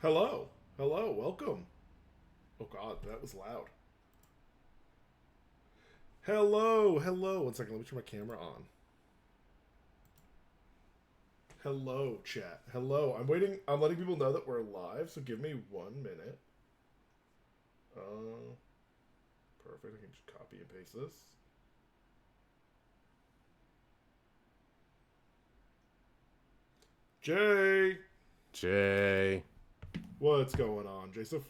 Hello. Hello. Welcome. Oh god, that was loud. Hello. Hello. One second, let me turn my camera on. Hello, chat. Hello. I'm waiting. I'm letting people know that we're live, so give me 1 minute. Perfect. I can just copy and paste this. Jay! Jay. What's going on, Joseph?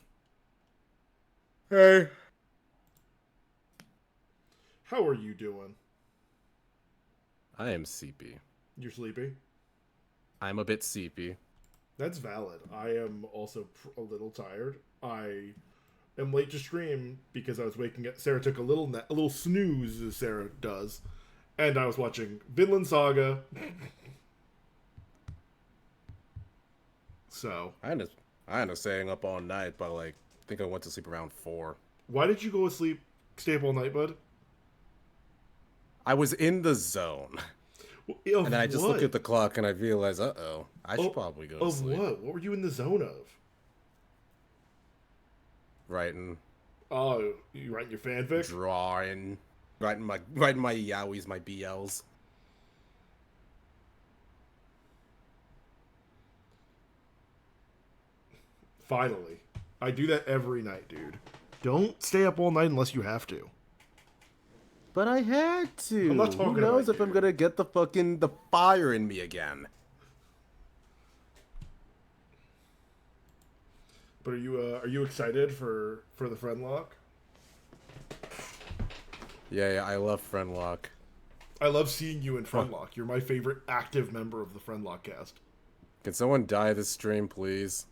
Hey. How are you doing? I am sleepy. You're sleepy? I'm a bit sleepy. That's valid. I am also a little tired. I am late to stream because I was waking up. Sarah took a little snooze, as Sarah does, and I was watching Vinland Saga. So, I ended up staying up all night, but I think I went to sleep around 4. why did you go to sleep? Stay up all night, bud. I was in the zone. Of And then I just what? looked at the clock and I realized, I should probably go to Of sleep. what? What were you in the zone of? Writing, Oh, you writing your fanfic? drawing, writing my yaois, my BLs. Finally, I do that every night, dude. Don't stay up all night unless you have to. But I had to. I'm not talking Who knows about if I'm you. gonna get the fire in me again. But are you excited for the Friendlocke? Yeah, I love Friendlocke. I love seeing you in Friendlocke. You're my favorite active member of the Friendlocke cast. Can someone die this stream, please?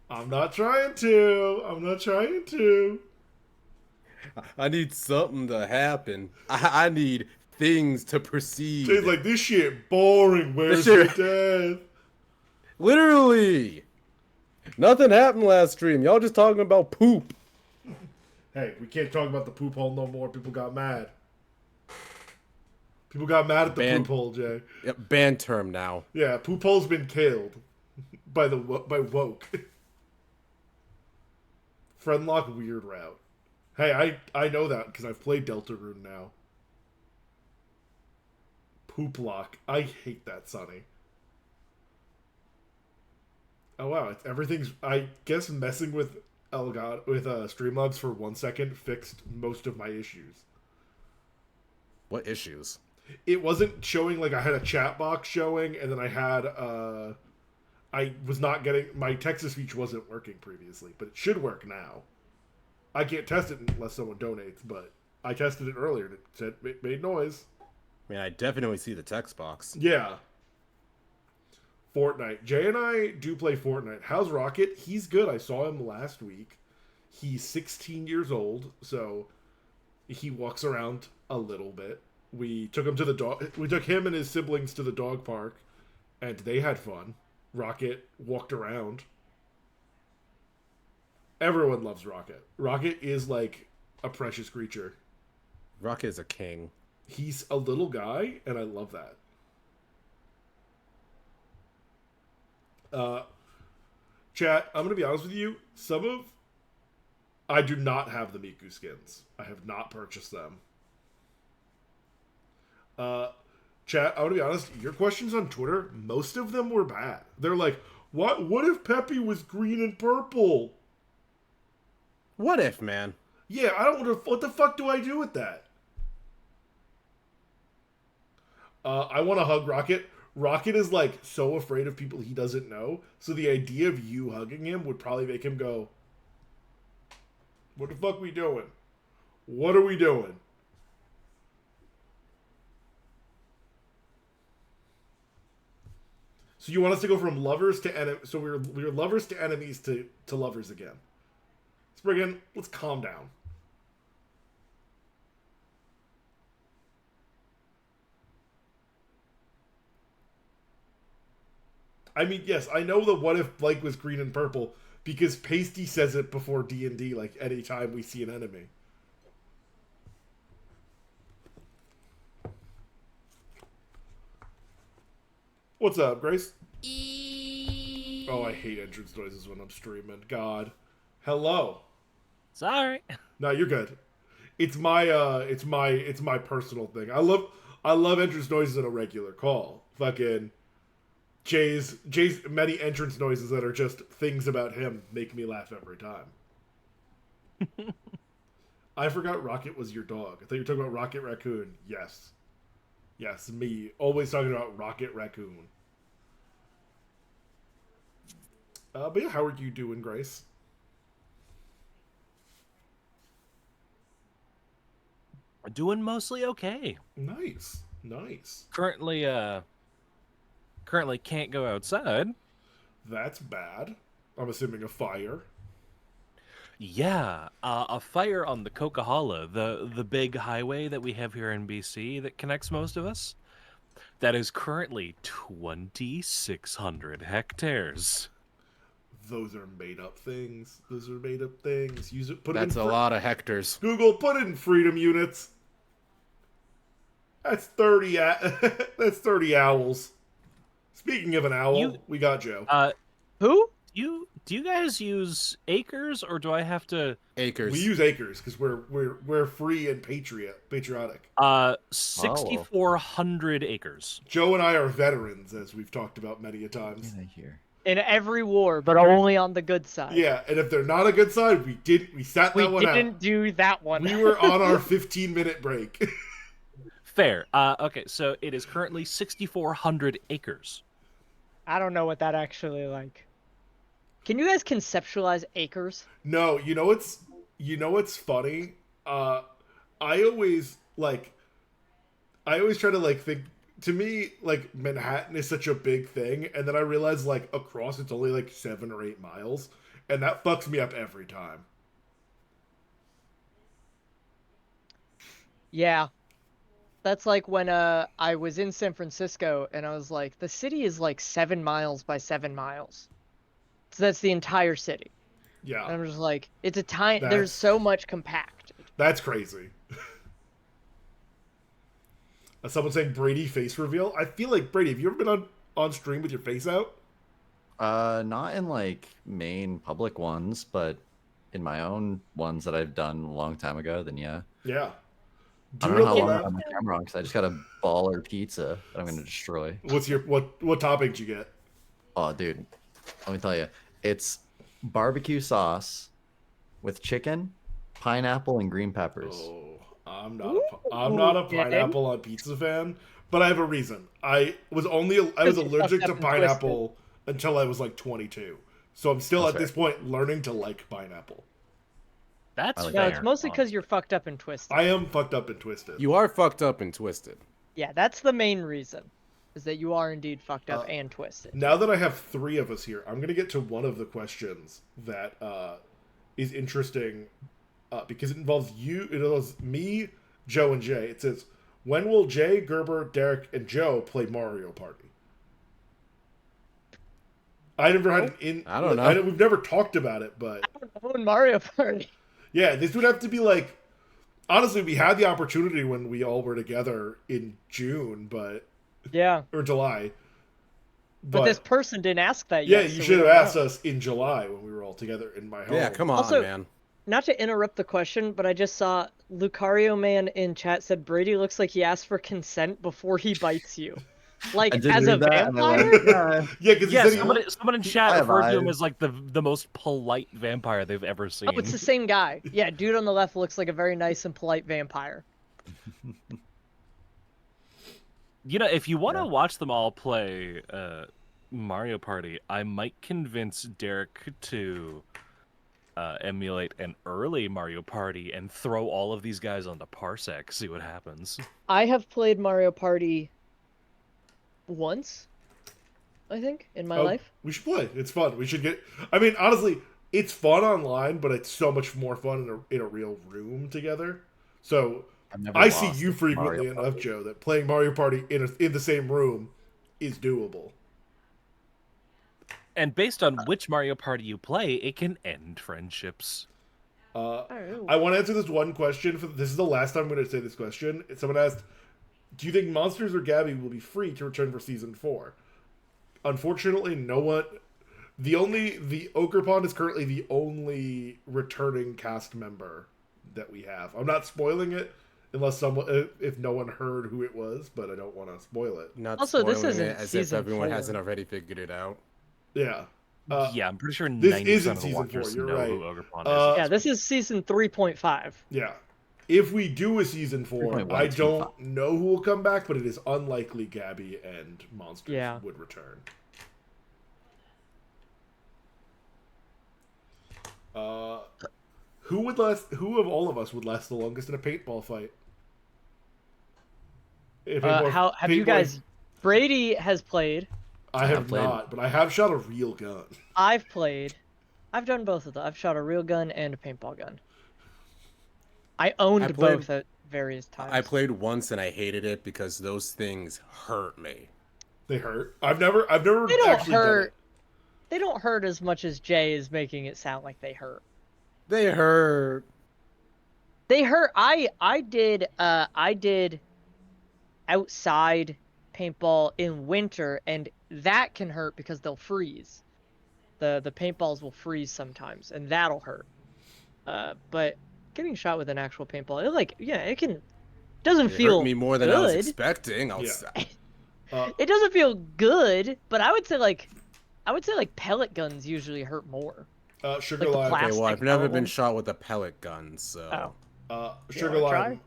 I'm not trying to. I'm not trying to. I need something to happen. I need things to proceed. Jay's like, this shit boring. Where's This the death? Literally! Nothing happened last stream. Y'all just talking about poop. Hey, we can't talk about the poop hole no more. People got mad. People got mad at the poop hole, Jay. Yep, banned term now. Yeah, poop hole's been killed by woke. Friendlock weird route. Hey, I know that because I've played Deltarune now. Poop lock. I hate that, Sonny. Oh wow, everything's. I guess messing with Elgato with Streamlabs for 1 second fixed most of my issues. What issues? It wasn't showing like I had a chat box showing, and then I had I was not getting my text to speech wasn't working previously, but it should work now. I can't test it unless someone donates, but I tested it earlier and it said it made noise. I mean, I definitely see the text box. Yeah. Fortnite. Jay and I do play Fortnite. How's Rocket? He's good. I saw him last week. He's 16 years old, so he walks around a little bit. We took him to the dog. We took him and his siblings to the dog park, and they had fun. Rocket walked around. Everyone loves Rocket. Rocket is like a precious creature. Rocket is a king. He's a little guy, and I love that. Chat, I'm gonna be honest with you. I do not have the Miku skins. I have not purchased them. Chat, I'm gonna be honest. Your questions on Twitter, most of them were bad. They're like, What if Peppy was green and purple?" What if, man? Yeah, I don't. What the fuck do I do with that? I want to hug Rocket. Rocket is like so afraid of people he doesn't know, so the idea of you hugging him would probably make him go, "What the fuck we doing? What are we doing?" So you want us to go from lovers to enemies? So we're lovers to enemies to lovers again. Spriggan, let's calm down. I mean, yes, I know the what if Blake was green and purple because Pasty says it before D&D, like anytime we see an enemy. What's up, Grace? Oh, I hate entrance noises when I'm streaming. God. Hello. Sorry. No, you're good. It's my personal thing. I love entrance noises in a regular call. Fucking Jay's many entrance noises that are just things about him make me laugh every time. I forgot Rocket was your dog. I thought you were talking about Rocket Raccoon. Yes. Yes, me. Always talking about Rocket Raccoon. But yeah, how are you doing, Grace? Doing mostly okay. Nice. Nice. Currently can't go outside. That's bad. I'm assuming a fire. Yeah, a fire on the Coquihalla, the big highway that we have here in BC that connects most of us. That is currently 2,600 hectares. Those are made up things. Those are made up things. Use it. Put That's it a in lot of hectares. Google. Put it in freedom units. That's 30. That's 30 owls. Speaking of an owl, we got Joe. Who? Do you guys use acres, or do I have to? Acres. We use acres because we're free and patriotic. 6,400 acres. Joe and I are veterans, as we've talked about many a times. In every war, but only on the good side. Yeah, and if they're not a good side, we sat that one out. We didn't do that one. We were on our 15-minute break. Fair. Okay, so it is currently 6,400 acres. I don't know what that actually like. Can you guys conceptualize acres? No, you know what's funny? I always try to think. To me, Manhattan is such a big thing, and then I realize across it's only 7 or 8 miles, and that fucks me up every time. Yeah. That's like when I was in San Francisco and I was like, the city is 7 miles by 7 miles. So that's the entire city. Yeah. And I'm just like, it's a tiny. There's so much compact. That's crazy. Someone saying Brady face reveal. I feel like Brady. Have you ever been on stream with your face out? Not in main public ones, but in my own ones that I've done a long time ago. Then yeah. Yeah. I don't know how long I'm on the camera because I just got a baller pizza that I'm gonna destroy. What's your what topping did you get? Oh, dude, let me tell you, it's barbecue sauce with chicken, pineapple, and green peppers. Oh, I'm not a pineapple on pizza fan, but I have a reason. I was allergic to pineapple until I was 22, so I'm still at this point learning to like pineapple. That's fair. No, it's mostly because you're fucked up and twisted. I am fucked up and twisted. You are fucked up and twisted. Yeah, that's the main reason, is that you are indeed fucked up and twisted. Now that I have 3 of us here, I'm going to get to one of the questions that is interesting because it involves me, Joe, and Jay. It says, when will Jay, Gerber, Derek, and Joe play Mario Party? I never had I don't know. We've never talked about it, but... I don't know Mario Party. Yeah, this would have to be honestly, we had the opportunity when we all were together in June, but... Yeah. Or July. But this person didn't ask that yeah, yet. you should have asked us in July when we were all together in my home. Yeah, come on, Also, man. Not to interrupt the question, but I just saw Lucario Man in chat said Brady looks like he asked for consent before he bites you. As a vampire? Yeah, because someone in chat referred to him as the most polite vampire they've ever seen. Oh, it's the same guy. Yeah, dude on the left looks like a very nice and polite vampire. If you want to watch them all play Mario Party, I might convince Derek to emulate an early Mario Party and throw all of these guys onto Parsec, see what happens. I have played Mario Party once, I think, in my life. We should play. It's fun. We should get... I mean, honestly, it's fun online, but it's so much more fun in a real room together. So... I see you frequently enough, Joe, that playing Mario Party in the same room is doable. And based on which Mario Party you play, it can end friendships. I want to answer this one question. This is the last time I'm going to say this question. Someone asked, do you think Monsters or Gabby will be free to return for Season 4? Unfortunately, no The Ochre Pond is currently the only returning cast member that we have. I'm not spoiling it unless if no one heard who it was, but I don't want to spoil it. Not Also, this spoiling isn't it as if season everyone 4. hasn't already figured it out. Yeah. Yeah, I'm pretty sure this 90% isn't of the season watchers 4, you're know right. who Ogre Pond Yeah, this is season 3.5. Yeah. If we do a season 4, 3.1, I don't know who will come back, but it is unlikely Gabby and Monsters would return. Who of all of us would last the longest in a paintball fight? How have you guys? Brady has played. I have not, but I have shot a real gun. I've played. I've done both of them. I've shot a real gun and a paintball gun. I owned both at various times. I played once and I hated it because those things hurt me. They hurt. I've never They don't actually hurt. done it. They don't hurt as much as Jay is making it sound like they hurt. They hurt. They hurt. I did outside paintball in winter, and that can hurt because they'll freeze. The paintballs will freeze sometimes, and that'll hurt. But getting shot with an actual paintball, it can. Doesn't feel hurt me more than good. I was expecting. It doesn't feel good, but I would say like pellet guns usually hurt more. Sugar Like the Lime. plastic Okay, well, I've never been element. shot with a pellet gun, so. Sugar wanna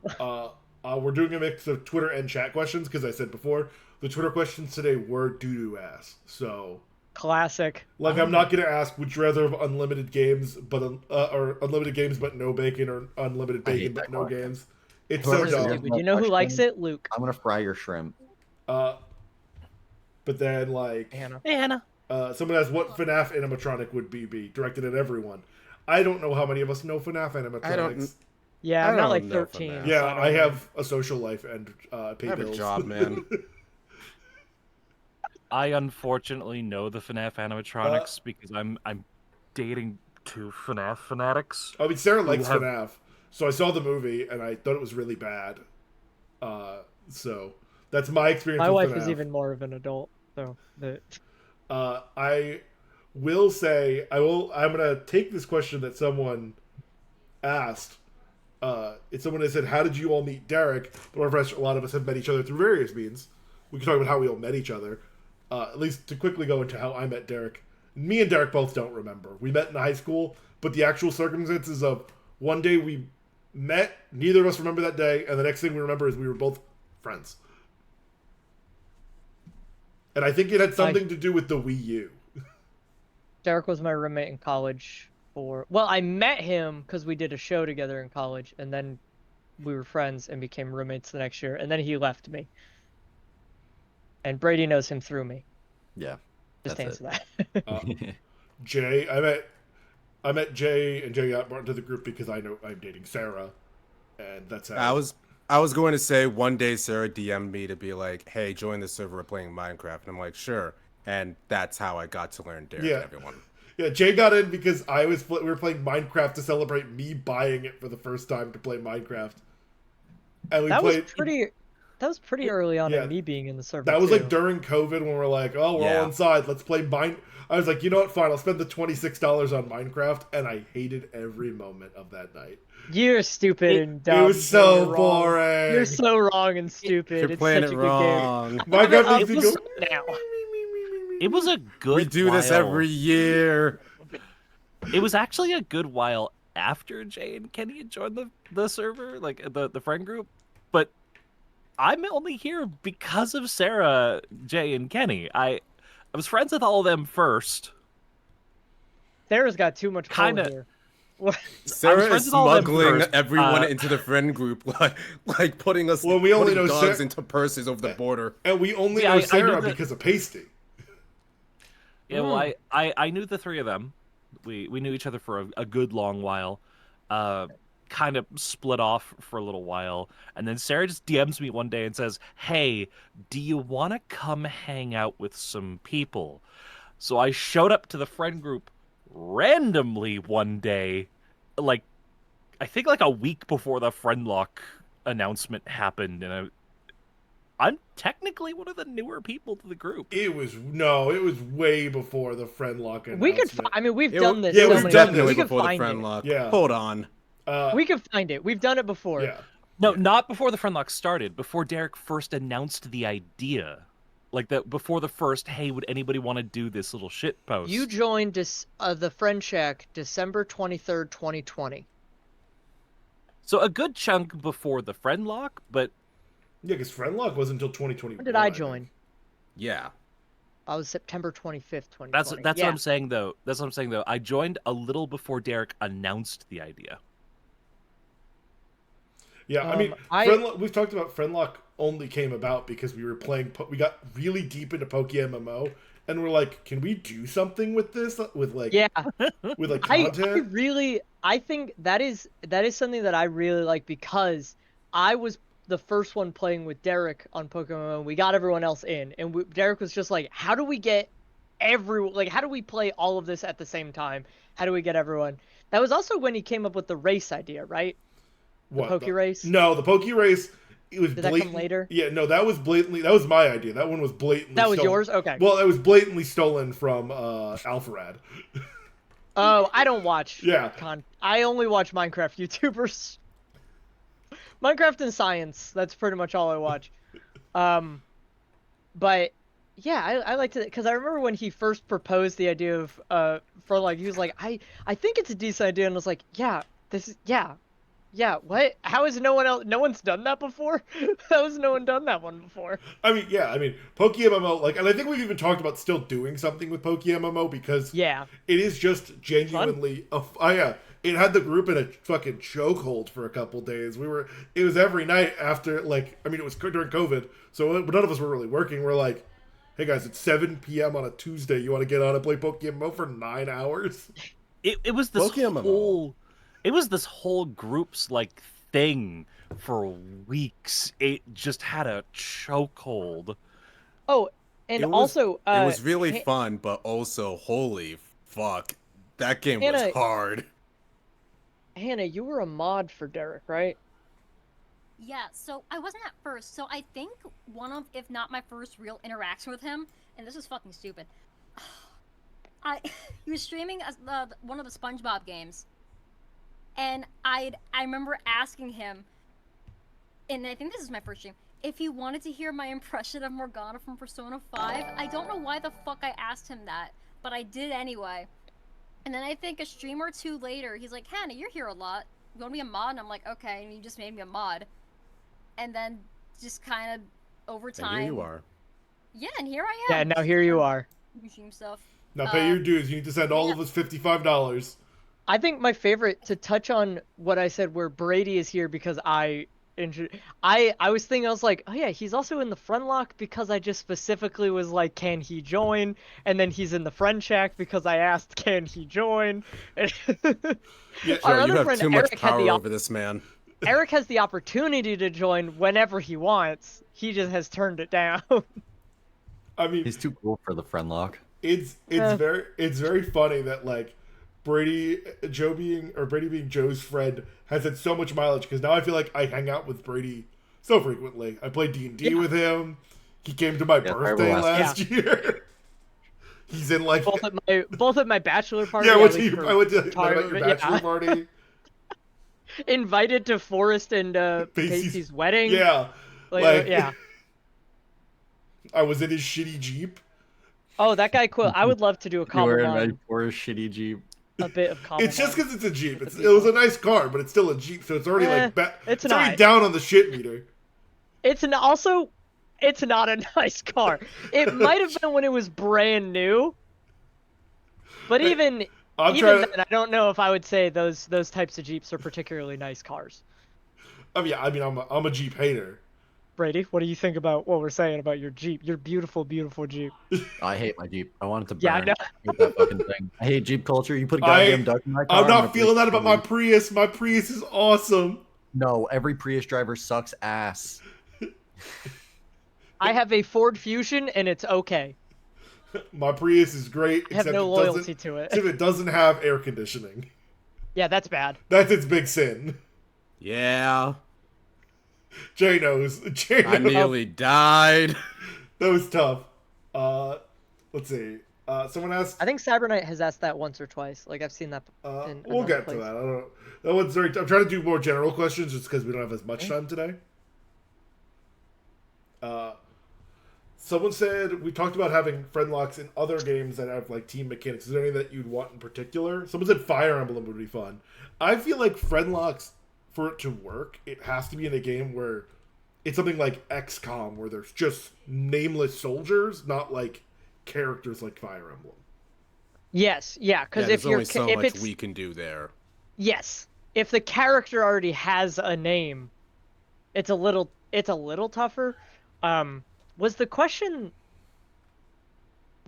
Lime. We're doing a mix of Twitter and chat questions because I said before the Twitter questions today were doo-doo ass. So Classic. like I'm not gonna ask would you rather have unlimited games or unlimited games but no bacon or unlimited bacon but no games. It's so Whoever's dumb. stupid. You know who likes it? Luke. I'm gonna fry your shrimp. But then like Hannah. Hey, Hannah. someone asks what FNAF animatronic would be directed at everyone. I don't know how many of us know FNAF animatronics. I don't. Yeah, I I'm not don't like know 13. FNAF. Yeah, so don't I know. have a social life and pay I have bills. a job, man. I unfortunately know the FNAF animatronics because I'm dating two FNAF fanatics. I mean, Sarah likes have- FNAF, so I saw the movie and I thought it was really bad. So that's my experience. My with wife FNAF. is even more of an adult, so I will say I'm gonna take this question that someone asked. It's someone that said, "How did you all meet Derek?" But a lot of us have met each other through various means. We can talk about how we all met each other. At least to quickly go into how I met Derek. Me and Derek both don't remember. We met in high school, but the actual circumstances of one day we met, neither of us remember that day, and the next thing we remember is we were both friends. And I think it had something to do with the Wii U. Derek was my roommate in college well, I met him because we did a show together in college, and then we were friends and became roommates the next year, and then he left me. And Brady knows him through me. Yeah. Just that's to answer that. Jay, I met Jay, and Jay got brought into the group because I know I'm dating Sarah, and that's how I was going to say one day Sarah DM'd me to be like, "Hey, join the server. We're playing Minecraft," and I'm like, "Sure." And that's how I got to learn Derek. Yeah. Everyone. Yeah, Jay got in because we were playing Minecraft to celebrate me buying it for the first time to play Minecraft. And That was pretty early on yeah, in me being in the server. That was too. like during COVID when we're like, oh, we're all inside. Let's play I was like, you know what? Fine. I'll spend the $26 on Minecraft. And I hated every moment of that night. You're stupid and dumb. It was so You're wrong. boring. You're so wrong and stupid. You're It's playing such it a good wrong. Minecraft It needs to was- go. now. It was a good We do this while- every year. It was actually a good while after Jay and Kenny had joined the server, like the friend group. But I'm only here because of Sarah, Jay, and Kenny. I was friends with all of them first. Sarah's got too much pull Kinda. here. Sarah friends is with all of them smuggling first. everyone into the friend group, like putting us Well, we only putting know dogs Sarah- into purses over the border. And we only Yeah, know I knew Sarah that- because of Pasty. Yeah, well, I knew the three of them. We knew each other for a good long while. Kind of split off for a little while, and then Sarah just DMs me one day and says, "Hey, do you want to come hang out with some people?" So I showed up to the friend group randomly one day, like I think like a week before the Friendlocke announcement happened, and I'm technically one of the newer people to the group. It was way before the Friendlocke announcement. We could. I mean, we've It done wa- this. Yeah, so we've many done times. this. We Definitely could before the find friend it. lock. Yeah. Hold on. We could find it. We've done it before. Yeah. No, not before the Friendlocke started. Before Derek first announced the idea, like that. Before the first, hey, would anybody want to do this little shit post? You joined the Friend Shack December 23rd, 2020. So a good chunk before the Friendlocke, but Yeah, because Friendlocke wasn't until 2021. When did I think. join? Yeah. I was September 25th, 2020. that's yeah. what I'm saying though. That's what I'm saying though. I joined a little before Derek announced the idea. Yeah, I mean, I- we've talked about Friendlocke only came about because we were playing. We got really deep into Poke MMO, and we're like, can we do something with this? With like, Yeah. with like I content. I think that is something that I really like because I was the first one playing with Derek on Pokemon. We got everyone else in, and Derek was just like, "How do we get how do we play all of this at the same time? How do we get everyone?" That was also when he came up with the race idea, right? What, Poke Race? No, the Poke Race. It was Did that come later? Yeah, no, that was blatantly. That was my idea. That one was blatantly. That was stolen. yours? Okay. Well, it was blatantly stolen from Alpharad. Oh, I don't watch. Yeah. I only watch Minecraft YouTubers. Minecraft and science. That's pretty much all I watch. But yeah, I liked it because I remember when he first proposed the idea of for like he was like I think it's a decent idea and I was like yeah, what? How is no one's done that before? How has no one done that one before? I mean, yeah, Poke MMO, like, and I think we've even talked about still doing something with Poke MMO because Yeah. it is just genuinely it had the group in a fucking chokehold for a couple days. It was every night after, like, I mean, it was during COVID, so none of us were really working. We're like, hey guys, it's 7 p.m. on a Tuesday. You want to get on and play Poke MMO for 9 hours? It was this Pokemon. whole it was this whole group's like thing for weeks. It just had a chokehold. Oh, and It was- also it was really fun, but also, holy fuck, that game was Hannah- hard. Hannah, you were a mod for Derek, right? Yeah, so I wasn't at first. So I think one of, if not my first real interaction with him, and this is fucking stupid. He was streaming one of the SpongeBob games, and I remember asking him, and I think this is my first stream, if he wanted to hear my impression of Morgana from Persona 5. I don't know why the fuck I asked him that, but I did anyway. And then I think a stream or two later, he's like, Hannah, you're here a lot. You want to be a mod? And I'm like, okay, and he just made me a mod. And then just kind of over time. And here you are. Yeah, and here I Yeah, am. now here you are. Stream stuff. Now pay your dues. You need to send all of us $55. I think my favorite, to touch on what I said where Brady is here because I was thinking, I was like, oh yeah, he's also in the Friendlocke because I just specifically was like, can he join? And then he's in the Friend Shack because I asked, can he join? Yeah, Our Joe, other you have friend, too much Eric, had power the over this man. Eric has the opportunity to join whenever he wants. He just has turned it down. I mean, He's too cool for the Friendlocke. it's very funny that like Brady being Joe's friend has had so much mileage because now I feel like I hang out with Brady so frequently. I played D&D with him. He came to my birthday last year. He's in like both at my bachelor party. yeah. I went to your yeah. bachelor party. Invited to Forrest and Pacey's Pacey's wedding. Yeah, like, yeah. I was in his shitty Jeep. Oh, that guy cool. I would love to do a You were in Common a poor shitty Jeep. a bit of Common It's just because it's a Jeep. It was a nice car, but it's still a Jeep, so it's already it's already not. down on the shit meter. It's not a nice car. It might have been when it was brand new, but even then, I don't know if I would say those types of Jeeps are particularly nice cars. I'm a Jeep hater. Brady, what do you think about what we're saying about your Jeep? Your beautiful, beautiful Jeep. I hate my Jeep. I want it to burn. Yeah, I know. Hate that fucking thing. I hate Jeep culture. You put a goddamn duck in my car. I'm gonna not feeling break that about my Prius. My Prius is awesome. No, every Prius driver sucks ass. I have a Ford Fusion and it's okay. My Prius is great. I have except no it doesn't- loyalty to it. Except it doesn't have air conditioning. Yeah, that's bad. That's its big sin. Yeah. Jay knows. Jay I knows. nearly died. That was tough. Let's see. Someone asked. I think Cyberknight has asked that once or twice. Like I've seen that. In We'll another get place. to that. I don't know. That one's very. I'm trying to do more general questions just because we don't have as much time today. Someone said we talked about having friendlocks in other games that have like team mechanics. Is there any that you'd want in particular? Someone said Fire Emblem would be fun. I feel like friendlocks, for it to work, it has to be in a game where it's something like XCOM, where there's just nameless soldiers, not like characters like Fire Emblem. Yes, yeah, because Yeah, if there's you're only so if much it's we can do there. yes, if the character already has a name, it's a little tougher. Was the question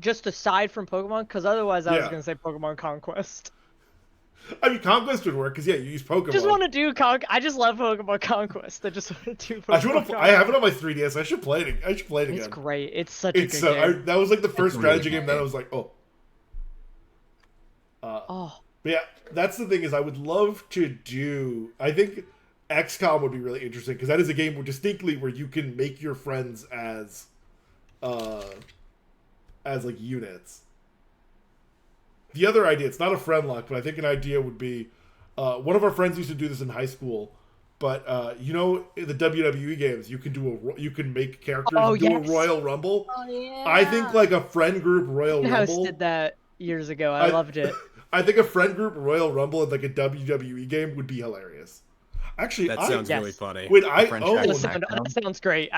just aside from Pokemon? Because otherwise, I was Yeah. gonna say Pokemon Conquest. I mean, Conquest would work because you use Pokemon. Just want to do I just love Pokemon Conquest. I just want to do Pokemon. I just want to. I have it on my 3DS. I should play it. I should play it again. It's great. It's such It's a so. good game. That was like the first It's really strategy game good. that I was like, oh. Oh, But yeah, that's the thing is I would love to do. I think XCOM would be really interesting because that is a game where distinctly where you can make your friends as like units. The other idea, it's not a friend lock, but I think an idea would be one of our friends used to do this in high school. But in the WWE games, you can make characters Oh, and do yes. a Royal Rumble. Oh yeah. I think like a friend group Royal House Rumble. did that years ago. I loved it. I think a friend group Royal Rumble in like a WWE game would be hilarious. Actually, That I sounds Yes. really funny. wait, I French own guy. That sounds great.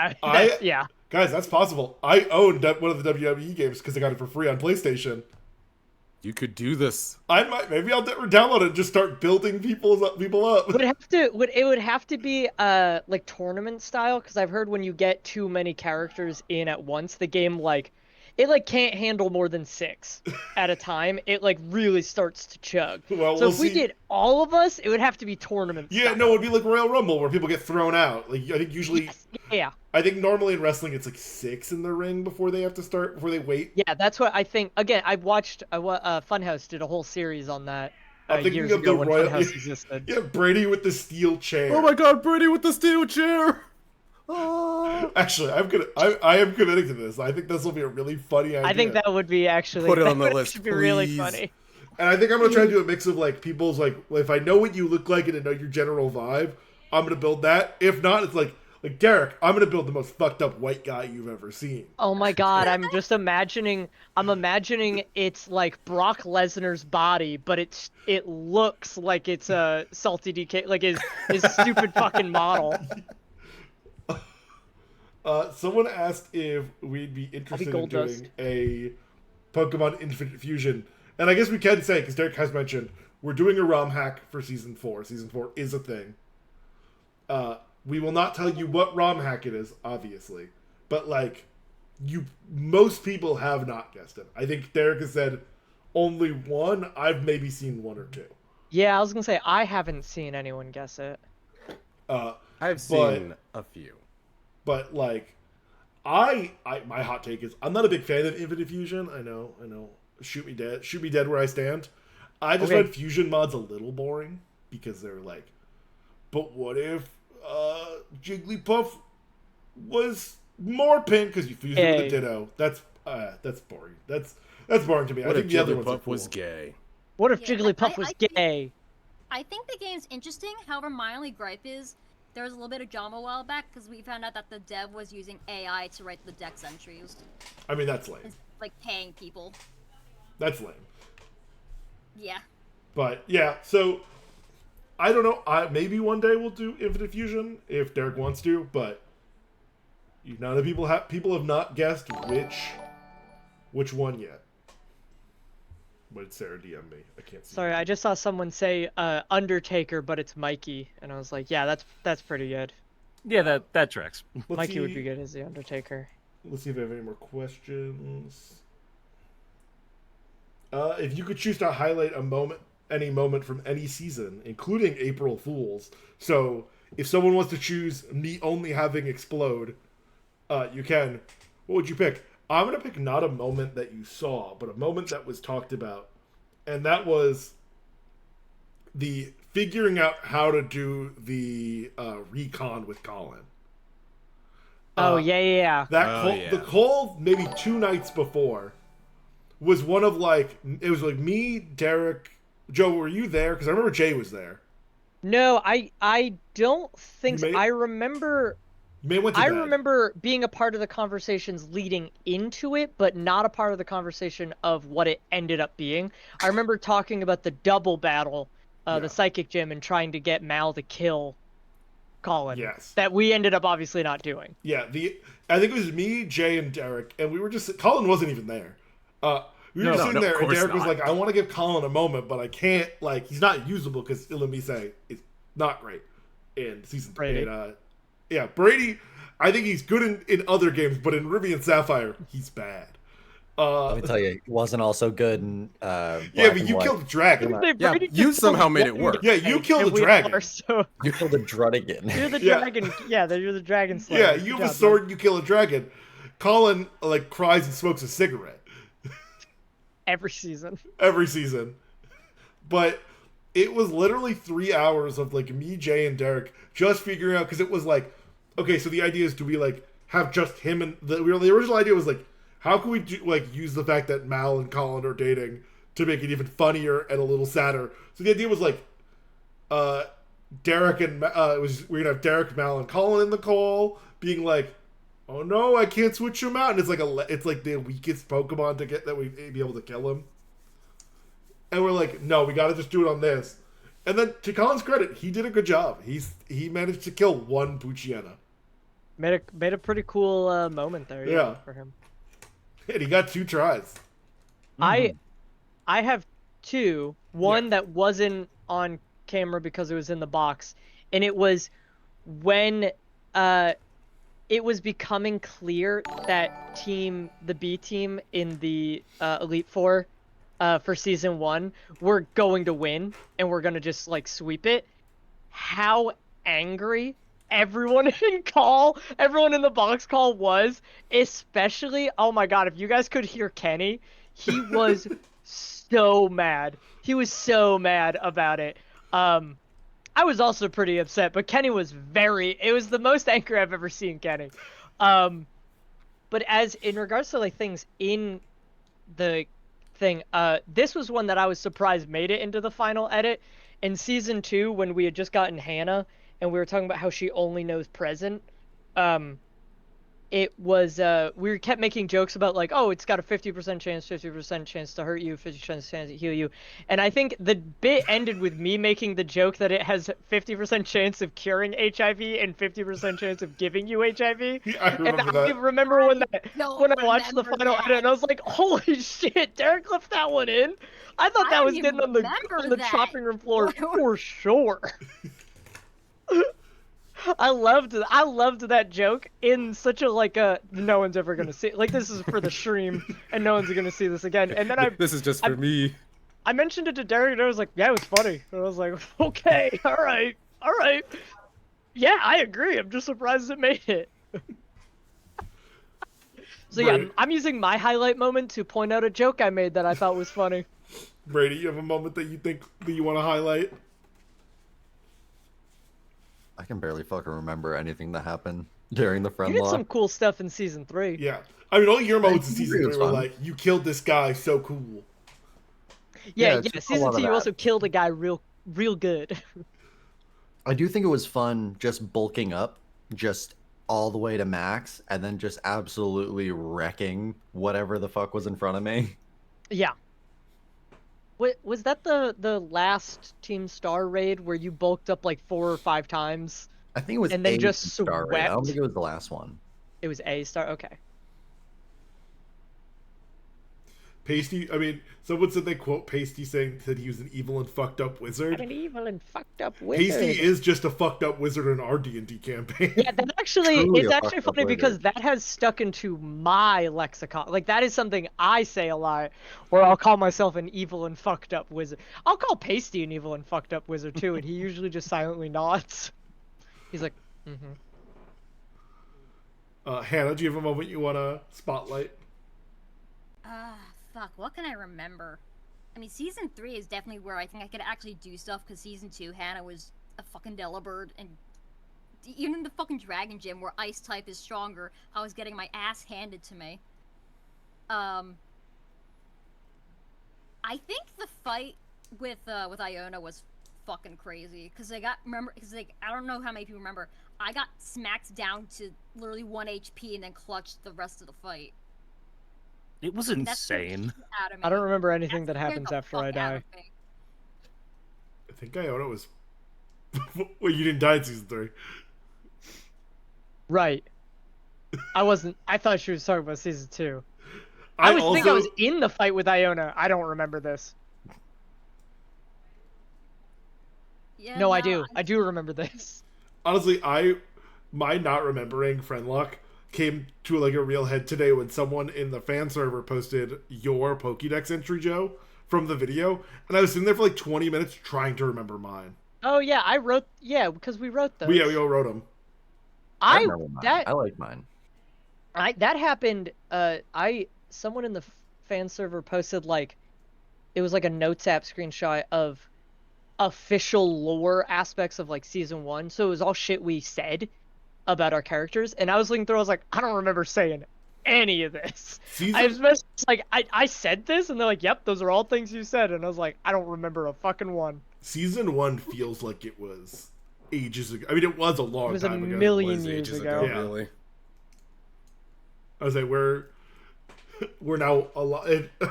Yeah. guys. That's possible. I owned one of the WWE games because I got it for free on PlayStation. You could do this. Maybe I'll download it and just start building people up. It would have to be like tournament style because I've heard when you get too many characters in at once, the game it can't handle more than 6 at a time. It really starts to chug. Well, So we'll if we see. did all of us, it would have to be tournament. Yeah, style. no, it'd be like Royal Rumble where people get thrown out. Like I think usually, Yes, yeah, I think normally in wrestling it's like 6 in the ring before they have to start before they wait. yeah. That's what I think. Again, I've watched. Funhouse did a whole series on that I'm thinking years of ago the when Royal. Funhouse existed. Yeah, Brady with the steel chair. Oh my god, Brady with the steel chair! Oh. Actually, I am committing to this. I think this will be a really funny idea. I think that would be actually Put it that on the would list, actually be really please. funny. And I think I'm gonna try to do a mix of like people's like if I know what you look like and I know your general vibe, I'm gonna build that. If not, it's like Derek, I'm gonna build the most fucked up white guy you've ever seen. Oh my god, I'm imagining it's like Brock Lesnar's body, but it looks like it's a salty DK, like his stupid fucking model. Someone asked if we'd be interested in Gold doing Dust. a Pokemon Infinite Fusion, and I guess we can say because Derek has mentioned we're doing a ROM hack for Season 4. Season 4 is a thing. We will not tell you what ROM hack it is, obviously, but most people have not guessed it. I think Derek has said only one. I've maybe seen one or two. Yeah, I was gonna say I haven't seen anyone guess it. I've seen a few. But my hot take is I'm not a big fan of Infinite Fusion. I know. Shoot me dead where I stand. I just Okay. find fusion mods a little boring because they're like, but what if Jigglypuff was more pink because you fused it with a Hey. Ditto? That's boring. That's boring to me. What I if think the other ones are Jigglypuff cool. was gay? What if Yeah, Jigglypuff I was think- gay? I think the game's interesting. However, my only gripe is there was a little bit of drama a while back because we found out that the dev was using AI to write the dex entries, I mean, that's lame. like paying people. That's lame. Yeah. But yeah, so I don't know. Maybe one day we'll do Infinite Fusion if Derek wants to, but none of people have not guessed which one yet. But it's Sarah DM me. I can't see. Sorry, I just saw someone say Undertaker, but it's Mikey, and I was like, yeah, that's pretty good. Yeah, that tracks. Mikey would be good as the Undertaker. Let's see if I have any more questions. If you could choose to highlight any moment from any season, including April Fools. So, if someone wants to choose me only having explode, you can. What would you pick? I'm gonna pick not a moment that you saw, but a moment that was talked about, and that was the figuring out how to do the recon with Colin. Oh yeah. That Oh, call, yeah. the call maybe 2 nights before was one of like it was like me, Derek, Joe. Were you there? Because I remember Jay was there. No, I don't think so. May- I remember May went to I bed. remember being a part of the conversations leading into it, but not a part of the conversation of what it ended up being. I remember talking about the double battle, Yeah. the psychic gym, and trying to get Mal to kill Colin. Yes. That we ended up obviously not doing. Yeah, I think it was me, Jay, and Derek, and we were just Colin wasn't even there. We were No, sitting no, there, of and course Derek was not. like, "I want to give Colin a moment, but I can't. Like, he's not usable because let me say it's not great in season 3." Brady. And, yeah, Brady. I think he's good in other games, but in Ruby and Sapphire, he's bad. Let me tell you, he wasn't also good in Yeah, Black but and you White. killed the dragon. Yeah, Brady you just somehow killed made it one work. Yeah, you guy, killed and the we dragon. are so You killed the Druddigan. you're the Yeah. dragon. Yeah, you're the dragon slayer. Yeah, Good you have job, a sword, and you kill a dragon. Colin like cries and smokes a cigarette man. Every season. every season. But it was literally 3 hours of like me, Jay, and Derek just figuring out because it was like, okay, so the idea is do we like have just him and the original idea was like, how can we do like use the fact that Mal and Colin are dating to make it even funnier and a little sadder? So the idea was like, Derek and we're gonna have Derek, Mal, and Colin in the call, being like, oh no, I can't switch him out, and it's like the weakest Pokemon to get that we'd be able to kill him. And we're like, no, we got to just do it on this. And then, to Colin's credit, he did a good job. He managed to kill one Poochyena. Made a pretty cool moment there. Yeah. For him. And he got 2 tries. I have 2. One Yeah. that wasn't on camera because it was in the box, and it was when it was becoming clear that the B team in the Elite Four for season 1 were going to win, and we're gonna just like sweep it. How angry everyone everyone in the box call was, especially, oh my god, if you guys could hear Kenny, he was so mad. He was so mad about it. I was also pretty upset, but Kenny was it was the most angry I've ever seen Kenny. But as in regards to like things in the thing, this was one that I was surprised made it into the final edit. In season 2, when we had just gotten Hannah and we were talking about how she only knows present, it was we kept making jokes about like, oh, it's got a 50% chance to hurt you, 50% chance to heal you, and I think the bit ended with me making the joke that it has 50% chance of curing HIV and 50% chance of giving you HIV. I remember And that. I remember when don't when I watched the remember final that. edit, and I was like, holy shit, Derek left that one in. I thought I that was don't getting even on the remember that. chopping room floor for sure. I loved that joke in such a like no one's ever gonna see, like, this is for the stream and no one's gonna see this again. And then This is just for me. I mentioned it to Derek and I was like, yeah, it was funny. And I was like, okay, all right. Yeah, I agree. I'm just surprised it made it. So yeah, Right. I'm using my highlight moment to point out a joke I made that I thought was funny. Brady, you have a moment that you think that you want to highlight? I can barely fucking remember anything that happened during the You did some Friendlocke. cool stuff in season 3. Yeah. I mean, all your moments in Season season three 3 was were fun. like, you killed this guy, so cool. Yeah, it's just a season lot of 2 you that. also killed a guy real good. I do think it was fun just bulking up, just all the way to max, and then just absolutely wrecking whatever the fuck was in front of me. Yeah. Was that the last Team Star raid where you bulked up like 4 or 5 times? I think it was And then A just star raid. I don't swept? think it was the last one. It was A Star? Okay. Pasty, I mean, someone said they quote Pasty saying that he was an evil and fucked up I'm wizard. an evil and fucked up wizard. Pasty is just a fucked up wizard in our D&D campaign. Yeah, that actually Truly it's a actually fucked up funny because wizard. that has stuck into my lexicon. Like, that is something I say a lot, where I'll call myself an evil and fucked up wizard. I'll call Pasty an evil and fucked up wizard too, and he usually just silently nods. He's like, mm-hmm. Hannah, do you have a moment you want to spotlight? Fuck, what can I remember? I mean, season 3 is definitely where I think I could actually do stuff, because season 2, Hannah was a fucking Delibird and even in the fucking Dragon Gym where Ice type is stronger, I was getting my ass handed to me. I think the fight with Iona was fucking crazy because I don't know how many people remember. I got smacked down to literally 1 HP and then clutched the rest of the fight. It was That scared the insane. shit out of me. I don't remember anything That that scared happens the after fuck I out die. of me. I think Iona was. Well, you didn't die in season 3. Right. I thought she was talking about season 2. I think I was in the fight with Iona. I don't remember this. Yeah, No, I do. I do remember this. Honestly, my not remembering Friendlocke came to like a real head today when someone in the fan server posted your Pokédex entry, Joe, from the video, and I was sitting there for like 20 minutes trying to remember mine. Oh yeah, because we wrote those. We all wrote them. I remember mine. I like mine. That happened. Someone in the fan server posted like, it was like a notes app screenshot of official lore aspects of like season 1. So it was all shit we said about our characters, and I was looking through. I was like, I don't remember saying any of this. I was like, I said this, and they're like, yep, those are all things you said, and I was like, I don't remember a fucking one. Season 1 feels like it was ages ago. I mean, it was a long time ago. It was a million years ago. Yeah. Really. I was like, we're now a lot.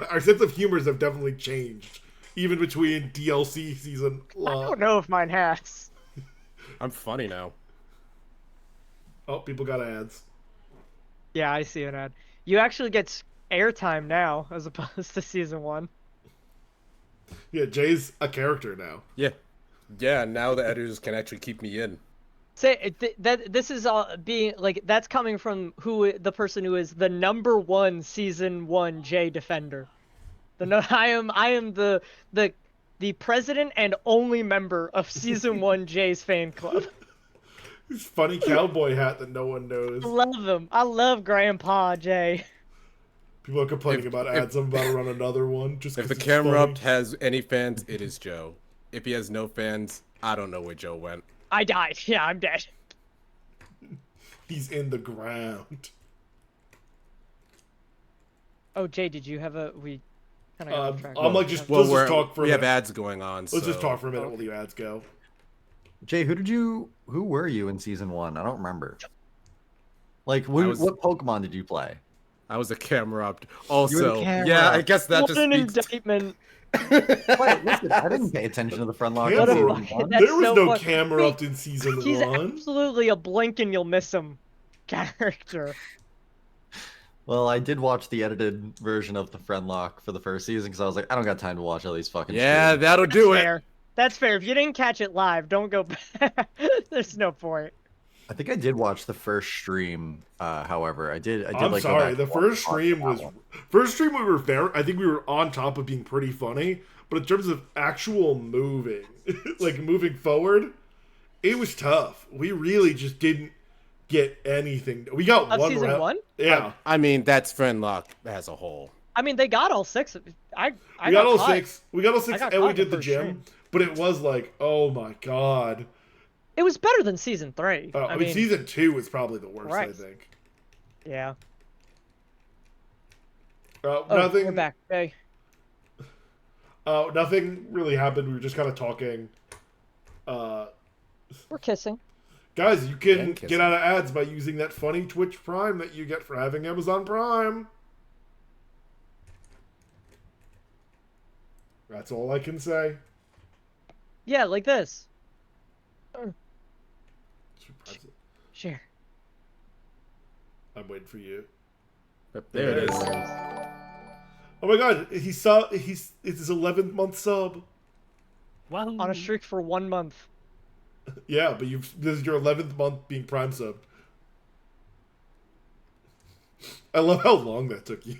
Our sense of humors have definitely changed, even between DLC season. I don't know if mine has. I'm funny now. Oh, people got ads. Yeah, I see an ad. You actually get airtime now, as opposed to season 1. Yeah, Jay's a character now. Yeah. Now the editors can actually keep me in. Say that this is all being like, that's coming from the person who is the #1 season 1 Jay defender. I am the president and only member of season 1 Jay's fan club. This funny cowboy hat that no one knows. I love him. I love Grandpa Jay. People are complaining about ads. I'm about to run another one. Just If the it's camera funny. up has any fans, it is Joe. If he has no fans, I don't know where Joe went. I died. Yeah, I'm dead. He's in the ground. Oh, Jay, did you have we kind of got off track. I'm like, just Well, let's just talk for a we have minute. ads going on. Let's just so- talk for a minute while the ads go. Jay, who were you in season 1? I don't remember. Like, what Pokemon did you play? I was a camera up. Also, You were the camera. yeah, I guess that What just an speaks. indictment. Wait, listen, I didn't pay attention to the Friendlocke. Yeah, in season bro. 1. That's There was so no fun. camera up in season He's 1. absolutely a blink and you'll miss him character. Well, I did watch the edited version of the Friendlocke for the first season because I was like, I don't got time to watch all these fucking. Yeah, streams. that'll do it. Fair. That's fair. If you didn't catch it live, don't go back. There's no point. I think I did watch the first stream. However, I did. I'm like, go sorry. back The and first watch stream that was one. we were fair. I think we were on top of being pretty funny, but in terms of actual moving, like moving forward, it was tough. We really just didn't get anything. We got Of one season round. 1? Yeah, I mean, that's Friendlocke as a whole. I mean, they got all 6. I we got all caught. 6. We got all 6, got and we caught did in the first gym. stream. But it was like, oh my god. It was better than season 3. I mean, season 2 was probably the worst. I Right. think. Yeah. Nothing. We're back. Okay. Nothing really happened. We were just kind of talking. We're kissing. Guys, you can And get kissing. out of ads by using that funny Twitch Prime that you get for having Amazon Prime. That's all I can say. Yeah, like this. Sure. I'm waiting for you. There it is. Oh my god, it's his 11th month sub. Wow. On a streak for 1 month. Yeah, but this is your 11th month being Prime sub. I love how long that took you.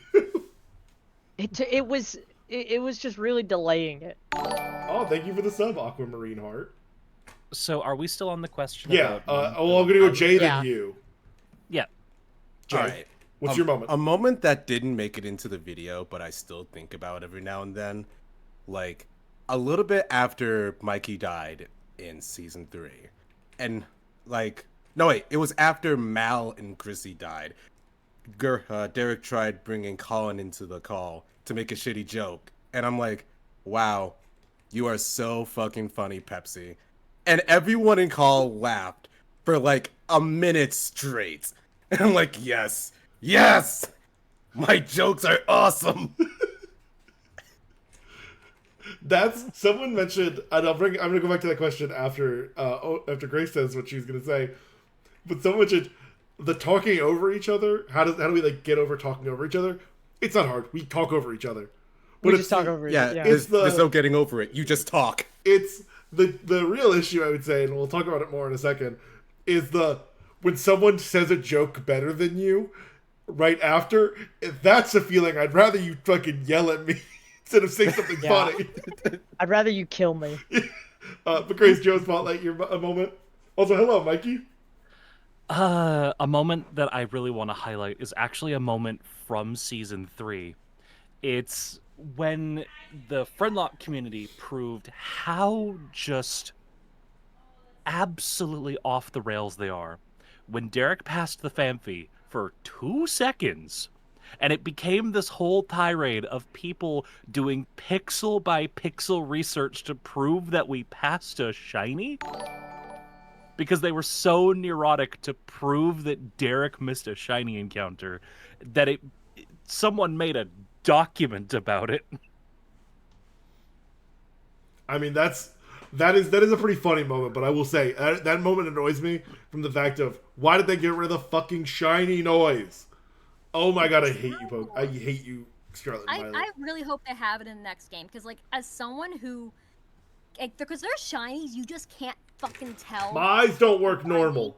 It was just really delaying it. Oh, thank you for the sub, Aquamarine Heart. So are we still on the question? Yeah, about, well, I'm gonna go Jay Yeah. then you. Yeah. Jay, All right. what's your moment? A moment that didn't make it into the video, but I still think about every now and then. Like, a little bit after Mikey died in season 3. And, like, No, wait, it was after Mal and Chrissy died. Derek tried bringing Colin into the call to make a shitty joke. And I'm like, wow, you are so fucking funny, Pepsi. And everyone in call laughed for like a minute straight. And I'm like, yes, my jokes are awesome. That's someone mentioned, and I'm gonna go back to that question after Grace says what she's gonna say. But someone mentioned the talking over each other. How do we like get over talking over each other? It's not hard. We talk over each other. But We just talk over each other. Yeah, Yeah. there's no getting over it. You just talk. It's the real issue, I would say, and we'll talk about it more in a second, is when someone says a joke better than you right after, that's a feeling I'd rather you fucking yell at me instead of saying something Yeah. funny. I'd rather you kill me. But Grace, Joe Spotlight, a moment. Also, hello, Mikey. A moment that I really want to highlight is actually a moment from season 3. It's when the Friendlocke community proved how just absolutely off the rails they are. When Derek passed the Famfi for 2 seconds, and it became this whole tirade of people doing pixel by pixel research to prove that we passed a shiny, because they were so neurotic to prove that Derek missed a shiny encounter that someone made a document about it. I mean, that is a pretty funny moment, but I will say that moment annoys me from the fact of why did they get rid of the fucking shiny noise? Oh my god, I hate you, Poke. I hate you, Scarlet and Violet. I really hope they have it in the next game because, like, as someone who, like, because there's shinies, you just can't fucking tell. My eyes don't work normal.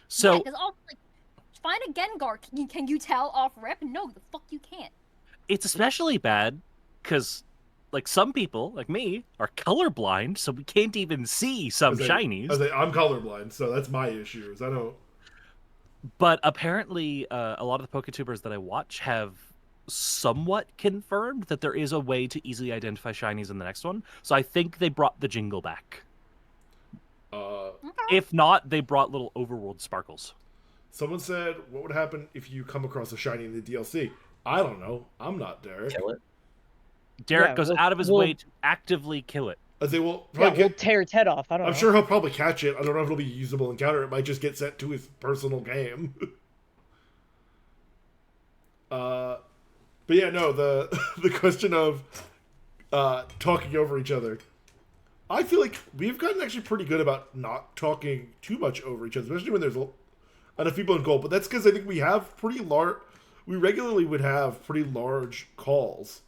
So because like, find a Gengar. Can you tell off rip? No, the fuck you can't. it's especially bad because, like, some people, like me, are colorblind, so we can't even see some shinies. I'm colorblind, so that's my issue. Is I don't. But apparently, a lot of the PokeTubers that I watch have somewhat confirmed that there is a way to easily identify shinies in the next one. So I think they brought the jingle back. If not, they brought little overworld sparkles. Someone said, "What would happen if you come across a shiny in the DLC?" I don't know. I'm not Derek. Kill it. Derek Yeah, goes we'll- out of his we'll- way to actively kill it. I say, well, Yeah, probably we'll tear its head off. I don't I'm know. sure he'll probably catch it. I don't know if it'll be a usable encounter. It might just get sent to his personal game. But yeah, no, the the question of talking over each other. I feel like we've gotten actually pretty good about not talking too much over each other, especially when there's enough people in goal. But that's because I think we have pretty large. We regularly would have pretty large calls.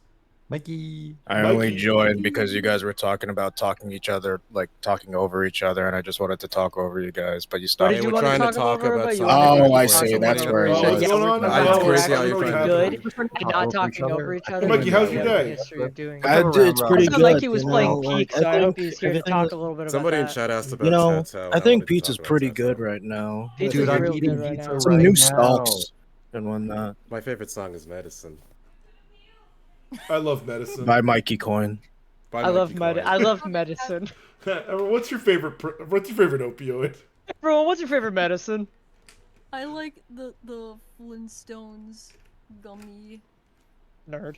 Mikey. I only joined because you guys were talking about talking each other, like talking over each other, and I just wanted to talk over you guys, but you What stopped. did you we're want trying to to talk talk about about? You something. wanted to Oh, I talk see, over that's each where it other. was. Yeah, What's we're going on? It's we're crazy how actually you're pretty trying to good at not talking over each other. Mikey, how's your We have a day? history of doing It's pretty Also, good. Mikey was you playing know, Peak, like, so I hope think he's here to everything talk was- a little bit about Somebody in that. chat asked about You know, Tattoo. I think wanted to pizza's talk about pretty Tattoo. good right now. Pizza's Dude, I'm real eating good right pizza now. Some right new now. stalks and whatnot My favorite song is Medicine. I love medicine. by Mikey Coin. By I love Mikey Coin. I love medicine. Everyone, what's your favorite opioid? Bro, what's your favorite medicine? I like the Flintstones gummy. Nerd.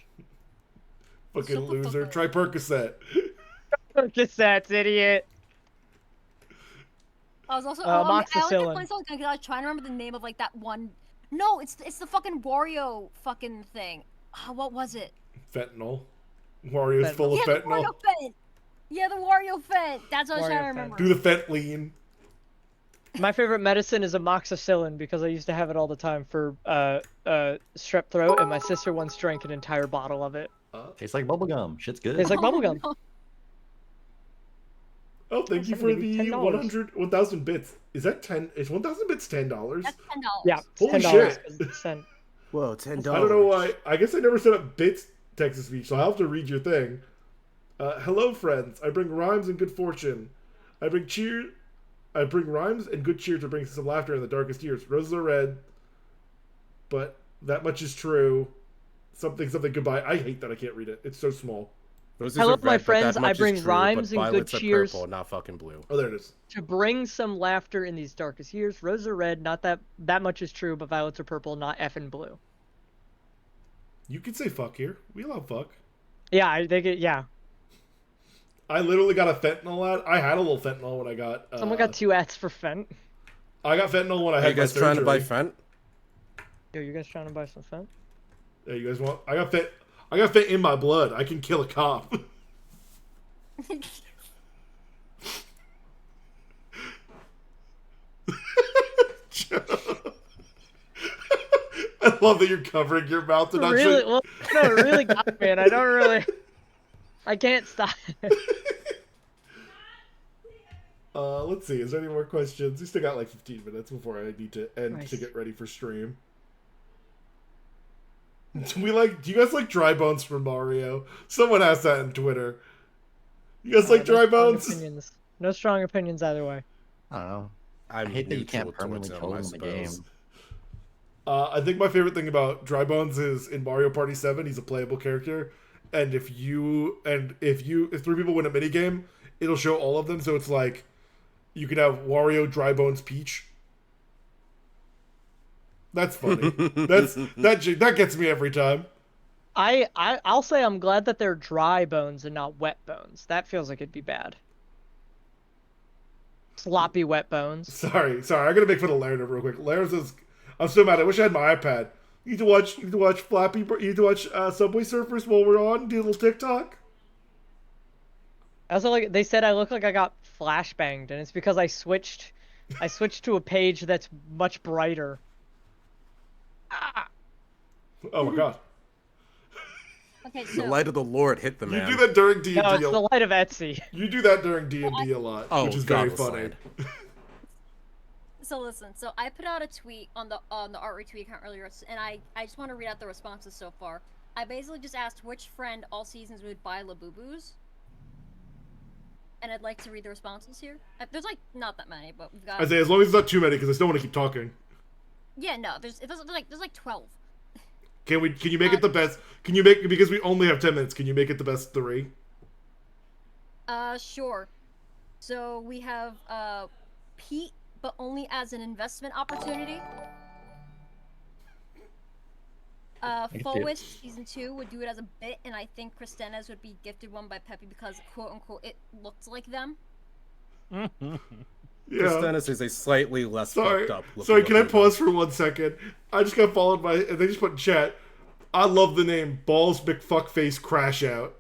Fucking Shut the fuck loser. up. Try Percocet. Percocets, idiot. I was also I Amoxicillin. like the Flintstones because I was trying to remember the name of like that one. No, it's the fucking Wario fucking thing. What was it? Fentanyl. Wario's Fentanyl. full of Yeah, the fentanyl. Wario Fent. Yeah, the Wario Fent. That's what I was trying to Wario remember. Do the fentlean. My favorite medicine is amoxicillin because I used to have it all the time for strep throat, and my sister once drank an entire bottle of it. Tastes like bubblegum. Shit's good. Tastes like bubblegum. Oh, thank you That's for gonna be the $10. 1,000 bits. Is that 10? Is 1,000 bits $10? That's $10. Yeah, it's Holy $10 shit. 'cause it's sent. Whoa, $10. I don't know why. I guess I never set up bits text to speech, so I'll have to read your thing. Hello, friends. I bring rhymes and good fortune. I bring rhymes and good cheer to bring some laughter in the darkest years. Roses are red, but that much is true. Something, goodbye. I hate that I can't read it. It's so small. Roses I are love my red, but friends. that I much is bring true, rhymes but and good violets are cheers purple, not fucking blue. Oh, there it is. to bring some laughter in these darkest years. Roses are red. Not that much is true, but violets are purple, not effing blue. You can say fuck here. We love fuck. Yeah, they get yeah. I literally got a fentanyl ad. I had a little fentanyl when I got. Someone got 2 ads for Fent. I got fentanyl when I Are had you guys my trying to buy surgery. Fent? Yo, you guys trying to buy some Fent? Yeah, you guys want? I got fent. I got fent in my blood. I can kill a cop. I love that you're covering your mouth and not Really? showing- Well, no, it really got me, and I don't really. I can't stop. Let's see. Is there any more questions? We still got like 15 minutes before I need to end Nice. to get ready for stream. Do you guys like dry bones from Mario? Someone asked that on Twitter. You guys like dry bones? Opinions. No strong opinions either way. I don't know. I'm I hate that you can't neutral towards permanently him, kill I him in the game. suppose. I think my favorite thing about Dry Bones is in Mario Party 7, he's a playable character, and if 3 people win a minigame, it'll show all of them. So it's like you can have Wario, Dry Bones, Peach. That's funny. that gets me every time. I'll say I'm glad that they're dry bones and not wet bones. That feels like it'd be bad. Sloppy wet bones. Sorry. I gotta make fun of Laird real quick. Laird says, "I'm so mad. I wish I had my iPad. You need to watch Flappy. You need to watch Subway Surfers while we're on. Do a little TikTok." I also like they said I look like I got flashbanged, and it's because I switched to a page that's much brighter. Oh my god. Okay, The so light of the Lord hit the You man. do that during D&D. No, it's the light of Etsy. You do that during D&D a lot, Oh, which is very God, funny. slide. so listen. So I put out a tweet on the art retweet account earlier, and I just want to read out the responses so far. I basically just asked which friend all seasons would buy Labubus, and I'd like to read the responses here. There's like not that many, but we've got. I say as long as it's not too many, because I still want to keep talking. Yeah, no, there's like 12. Can you make it the best? Can you make, because we only have 10 minutes? Can you make it the best 3? Sure. So we have Pete, but only as an investment opportunity. can see it. Fullwist season 2 would do it as a bit, and I think Kristenez would be gifted one by Peppy because quote unquote it looked like them. Yeah. Kristennis is a slightly less Sorry. fucked up. looking Sorry. Can I looking pause for 1 second? I just got followed by, and they just put in chat. I love the name Balls McFuckface Crash Out.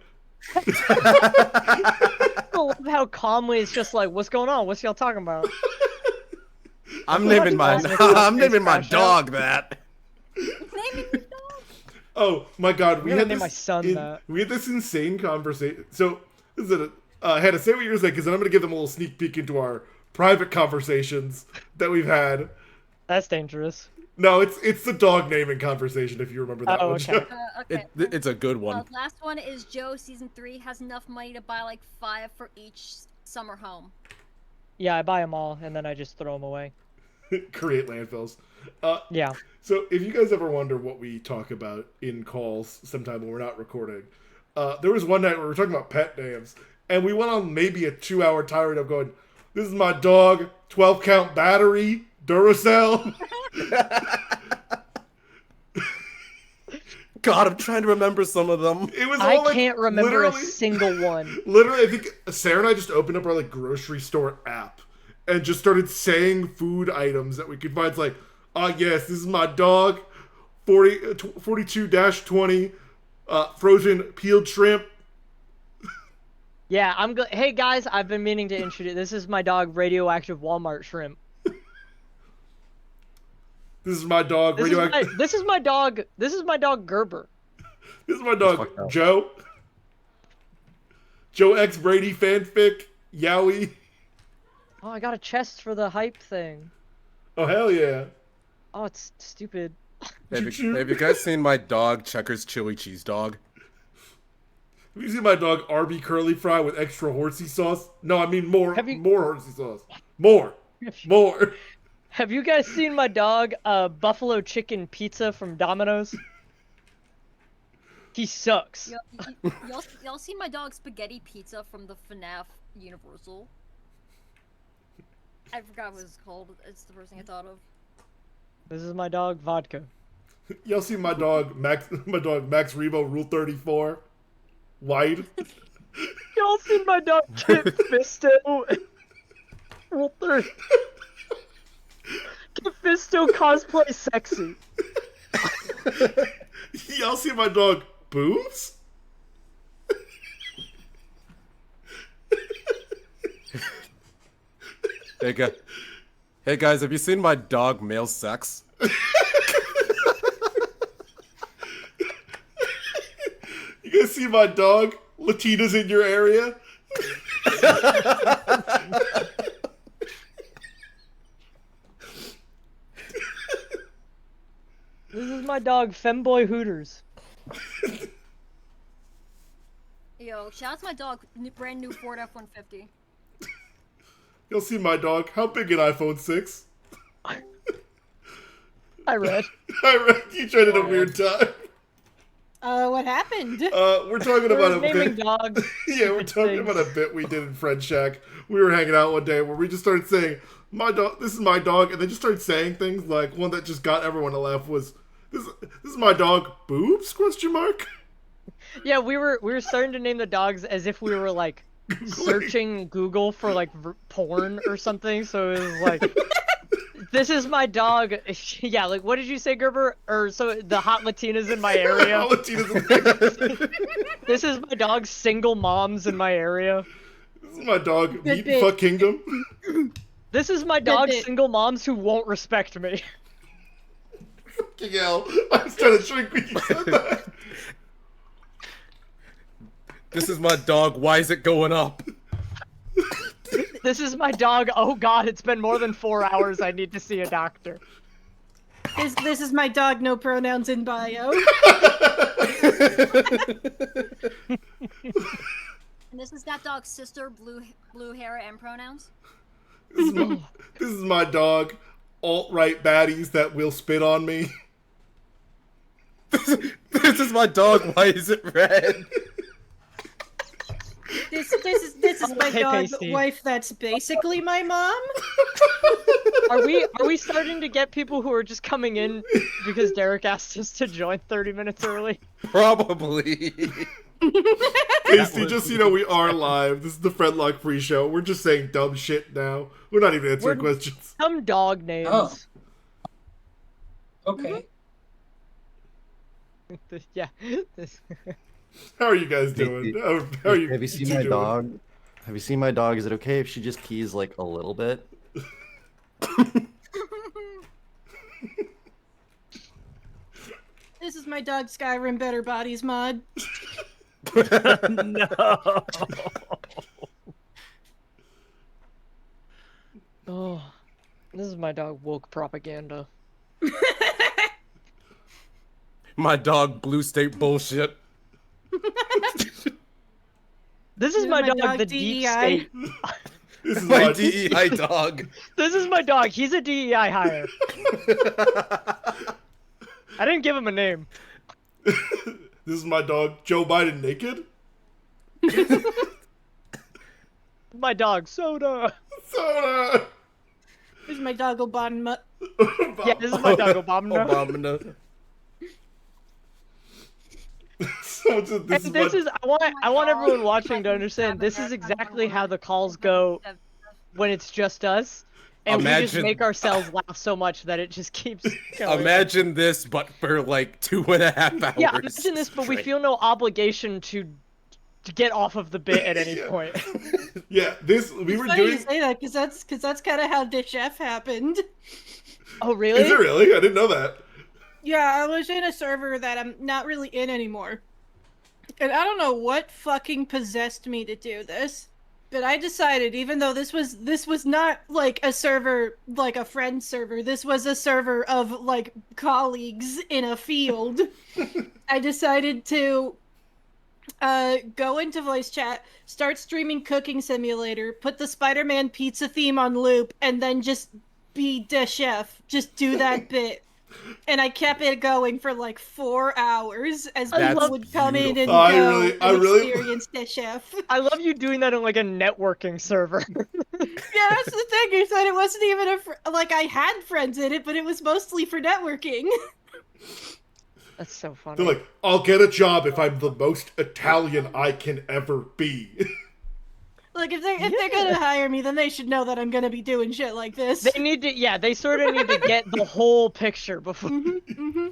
I love how calmly it's just like, what's going on? What's y'all talking about? I'm naming my Balls McFuckface I'm naming my Crash Out. dog that. Naming the dog. Oh my god, we I'm had gonna name this my son that. we had this insane conversation. So, this is Hannah, say what you're saying, because then I'm going to give them a little sneak peek into our private conversations that we've had. That's dangerous. No, it's the dog naming conversation, if you remember that Oh, one. okay. Joe. Okay. It's a good one. Last one is Joe season 3 has enough money to buy like 5 for each summer home. Yeah, I buy them all and then I just throw them away. Create landfills. Yeah. So, if you guys ever wonder what we talk about in calls sometime when we're not recording, there was one night where we were talking about pet names, and we went on maybe a 2-hour tirade of going, "This is my dog, 12 count battery, Duracell." God, I'm trying to remember some of them. It was all I like, can't remember a literally- single one. Literally, I think Sarah and I just opened up our like grocery store app and just started saying food items that we could find. It's like, yes, this is my dog, 42-20, frozen peeled shrimp. Yeah, Hey guys, I've been meaning to introduce. This is my dog, radioactive Walmart shrimp. This is my dog, This radioactive. this is my dog. This is my dog Gerber. This is my dog, fucked up. Joe. Joe X Brady fanfic, Yowie. Oh, I got a chest for the hype thing. Oh hell yeah! Oh, it's stupid. Have Choo-choo. you guys seen my dog Checkers chili cheese dog? Have you seen my dog Arby curly fry with extra horsey sauce? No, I mean more horsey sauce. More. Have you guys seen my dog, buffalo chicken pizza from Domino's? He sucks. Y'all see my dog Spaghetti Pizza from the FNAF Universal? I forgot what it's called. It's the first thing I thought of. This is my dog Vodka. Y'all see my dog Max Rebo Rule 34? Wide. Y'all seen my dog Kit Fisto? Rule 30. Kit Fisto cosplay sexy. Y'all see my dog Boobs? Hey guys, have you seen my dog Male Sex? You guys see my dog Latina's in your area? This is my dog Femboy Hooters. Yo, shout out to my dog, brand new Ford F-150. You'll see my dog. How big an iPhone 6? I read. You tried at a weird time. What happened? We're talking We're about a naming bit. dogs. Yeah, we're talking about a bit we did in Friend Shack. We were hanging out one day where we just started saying, "My dog, this is my dog," and they just started saying things like one that just got everyone to laugh was, "This is my dog, boobs?" Question mark. Yeah, we were starting to name the dogs as if we were like searching Google for like porn or something. So it was like, "This is my dog." Yeah, like what did you say, Gerber? Or so the hot Latinas in my area. Hot Latinas in my area. This is my dog. Single moms in my area. This is my dog. Good Meat bit. Fuck Kingdom. This is my dog. bit. Single moms who won't respect me. Fucking hell! I was trying to shrink when you said that. This is my dog. Why is it going up? This is my dog. Oh God, it's been more than 4 hours. I need to see a doctor. This is my dog, no pronouns in bio. And this is that dog's sister, blue hair and pronouns. This is my dog. Alt-right baddies that will spit on me. This is my dog. Why is it red? This is my Hey, dog Pasty. wife that's basically my mom. Are we starting to get people who are just coming in because Derek asked us to join 30 minutes early? Probably. Pasty, just so you know, we are live. This is the Friendlocke Pre Show. We're just saying dumb shit now. We're not even answering We're- questions. Some dog names. Oh. Okay. Yeah. This- How are you guys doing? How are you? Have you seen two my doing? dog? Have you seen my dog? Is it okay if she just pees like a little bit? This is my dog Skyrim Better Bodies mod. No. Oh, this is my dog woke propaganda. My dog Blue State bullshit. This is my dog, the deep DEI. state. This is My my DEI dog. This is my dog. He's a DEI hire. I didn't give him a name. This is my dog, Joe Biden naked. My dog, Soda. Soda. This is my dog Obama. Yeah, this is my dog, Obama. Obama. So this And is this my, is I want everyone watching to understand this is exactly how the calls go when it's just us. And we just Imagine- make ourselves laugh so much that it just keeps going. Imagine this, but for like 2.5 hours. Yeah, imagine this, but we straight. feel no obligation to get off of the bit at any point. yeah. This we were It's funny you doing. say that because that's kind of how Dish F happened. Oh, really? Is it really? I didn't know that. Yeah, I was in a server that I'm not really in anymore. And I don't know what fucking possessed me to do this. But I decided, even though this was not like a server, like a friend server, this was a server of like colleagues in a field. I decided to go into voice chat, start streaming Cooking Simulator, put the Spider-Man pizza theme on loop, and then just be the chef. Just do that bit. And I kept it going for like 4 hours as That's people would come in and beautiful. go I and really- experience the chef. I love you doing that in like a networking server. Yeah, that's the thing. Is that it wasn't even like I had friends in it, but it was mostly for networking. That's so funny. They're like, I'll get a job if I'm the most Italian I can ever be. Like if they're gonna hire me, then they should know that I'm gonna be doing shit like this. They need to, yeah, they sort of need to get the whole picture before.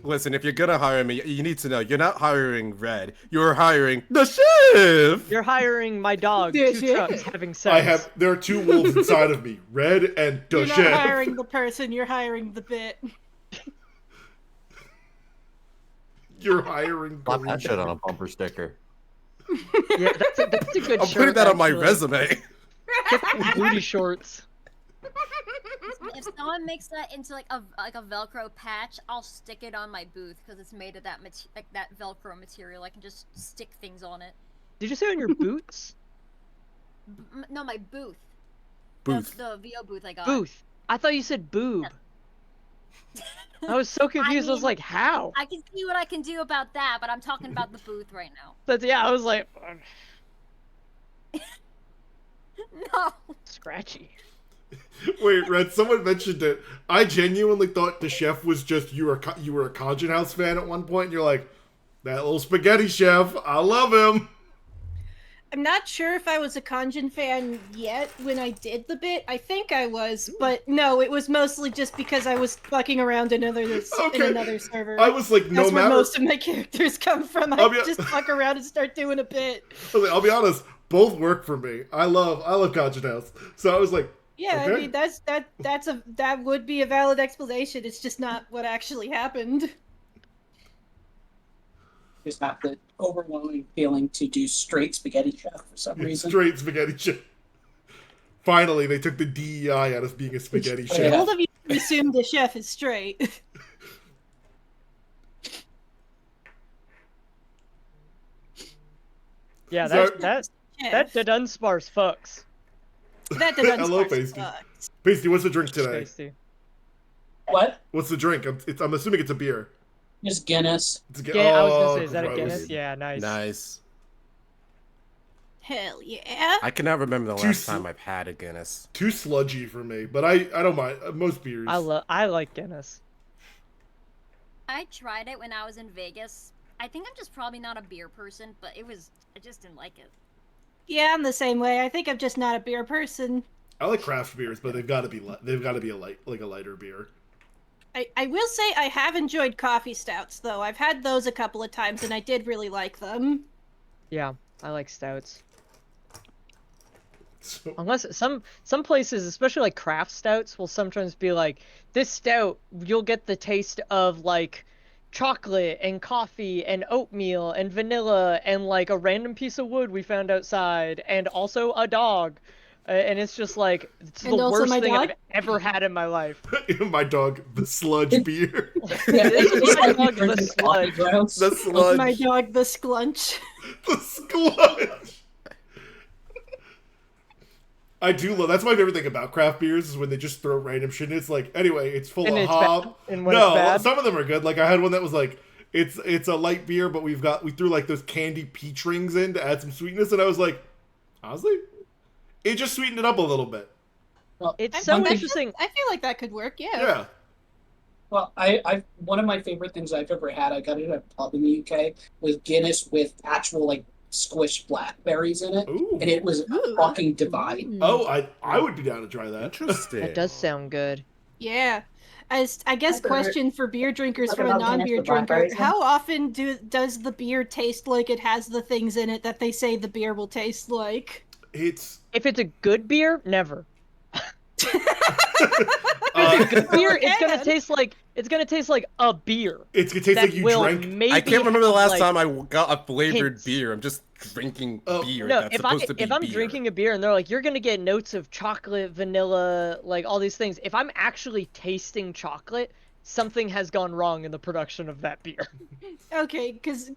Listen, if you're gonna hire me, you need to know you're not hiring Red. You're hiring the chef. You're hiring my dog, Yeah, two yeah. trucks, having sex. There are two wolves inside of me, Red and You're the not chef. hiring the person, you're hiring the bit. You're hiring Slap that Green. shit on a bumper sticker. Yeah, that's a good I'm shirt. putting that on my actually. resume. Get some booty shorts. If someone makes that into like a Velcro patch, I'll stick it on my booth because it's made of that that Velcro material. I can just stick things on it. Did you say on your boots? No, my booth. Booth. The VO booth I got. Booth. I thought you said boob. I was so confused. I was mean, like, how? I can see what I can do about that, but I'm talking about the booth right now. But yeah, I was like, No. scratchy. Wait, Red, someone mentioned it. I genuinely thought the chef was just you were a Conjun House fan at one point, and you're like, that little spaghetti chef, I love him. I'm not sure if I was a Conjun fan yet when I did the bit. I think I was, but no, it was mostly just because I was fucking around in another server. I was like, no That's where matter. most of my characters come from. I I'll be- just fuck around and start doing a bit. I'll be honest, both work for me. I love Conjun House. So I was like, Yeah, okay. I mean that would be a valid explanation. It's just not what actually happened. Just have the overwhelming feeling to do straight spaghetti chef for some reason. straight spaghetti chef. Finally, they took the DEI out of being a spaghetti Yeah. chef. Both of you assume the chef is straight. Yeah, So- that Chef. Dunsparce fucks. That doesn't Hello, spark Pasty. fucks. Pasty, what's the drink It's today? tasty. What? What's the drink? I'm assuming it's a beer. Just Guinness. It's a Yeah, I was gonna oh, say, is that a gross. Guinness? Yeah, nice. Nice. Hell yeah. I cannot remember the Too last sl- time I've had a Guinness. Too sludgy for me, but I don't mind. Most beers. I like Guinness. I tried it when I was in Vegas. I think I'm just probably not a beer person, but I just didn't like it. Yeah, I'm the same way. I think I'm just not a beer person. I like craft beers, but they've got to be a lighter beer. I will say I have enjoyed coffee stouts though. I've had those a couple of times and I did really like them. Yeah, I like stouts. So, Unless some places, especially like craft stouts, will sometimes be like, this stout, you'll get the taste of like chocolate and coffee and oatmeal and vanilla and like a random piece of wood we found outside and also a dog. And it's just like, it's the And also worst my thing dog? I've ever had in my life. my dog, the sludge beer. This is my dog, the sludge. The sludge. My dog, the sklunch. The sludge. I do love. That's my favorite thing about craft beers is when they just throw random shit in. It's like, anyway, it's full And of it's bad. hop. And when No, it's bad, some of them are good. Like I had one that was like, it's a light beer, but we threw like those candy peach rings in to add some sweetness, and I was like, honestly, it just sweetened it up a little bit. Well, it's so one thing- interesting. I feel like that could work, yeah. Yeah. Well, I one of my favorite things I've ever had, I got it at a pub in the UK, was Guinness with actual like squished blackberries in it, Ooh. and it was Ooh. fucking divine. Oh, I would be down to try that. Interesting. That does sound good. Yeah. I guess question for beer drinkers Talk from a about Guinness non-beer with drinker. blackberries in. How often does the beer taste like it has the things in it that they say the beer will taste like? It's If it's a good beer, never. uh, Beer, it's gonna Okay. taste like a beer. it's gonna taste that like you will drank. maybe I can't remember the last have, time I got a flavored hints. beer. I'm just drinking Oh, beer No, that's if supposed to be I'm beer. drinking a beer and they're like, you're gonna get notes of chocolate, vanilla, like all these things. If I'm actually tasting chocolate, something has gone wrong in the production of that beer. Okay, cause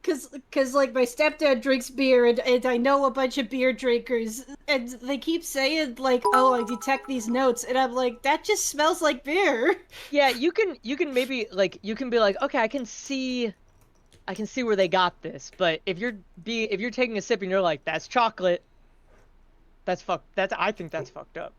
like my stepdad drinks beer, and I know a bunch of beer drinkers, and they keep saying like, "Oh, I detect these notes," and I'm like, "That just smells like beer." Yeah, you can maybe like you can be like, okay, I can see where they got this, but if you're taking a sip and you're like, that's chocolate, I think that's fucked up.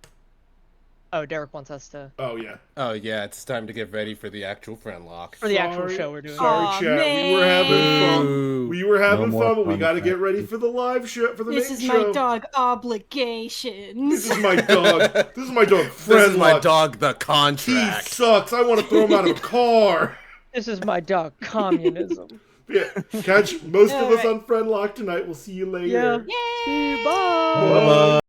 Oh, Derek wants us to Oh yeah. Oh yeah, it's time to get ready for the actual Friendlocke. for the actual show we're doing. Sorry, Aw, chat. We were having fun. Boo. We were having more fun, but we fun got to get fact. ready for the live show for the This main is show. my dog obligations. This is my dog. This is my dog. This is my Friendlocke. dog, the He contract. sucks. I want to throw him out of a car. This is my dog, communism. Yeah. Catch most of us Alright. on Friendlocke tonight. We'll see you later. Yeah. Yay! Bye. Bye.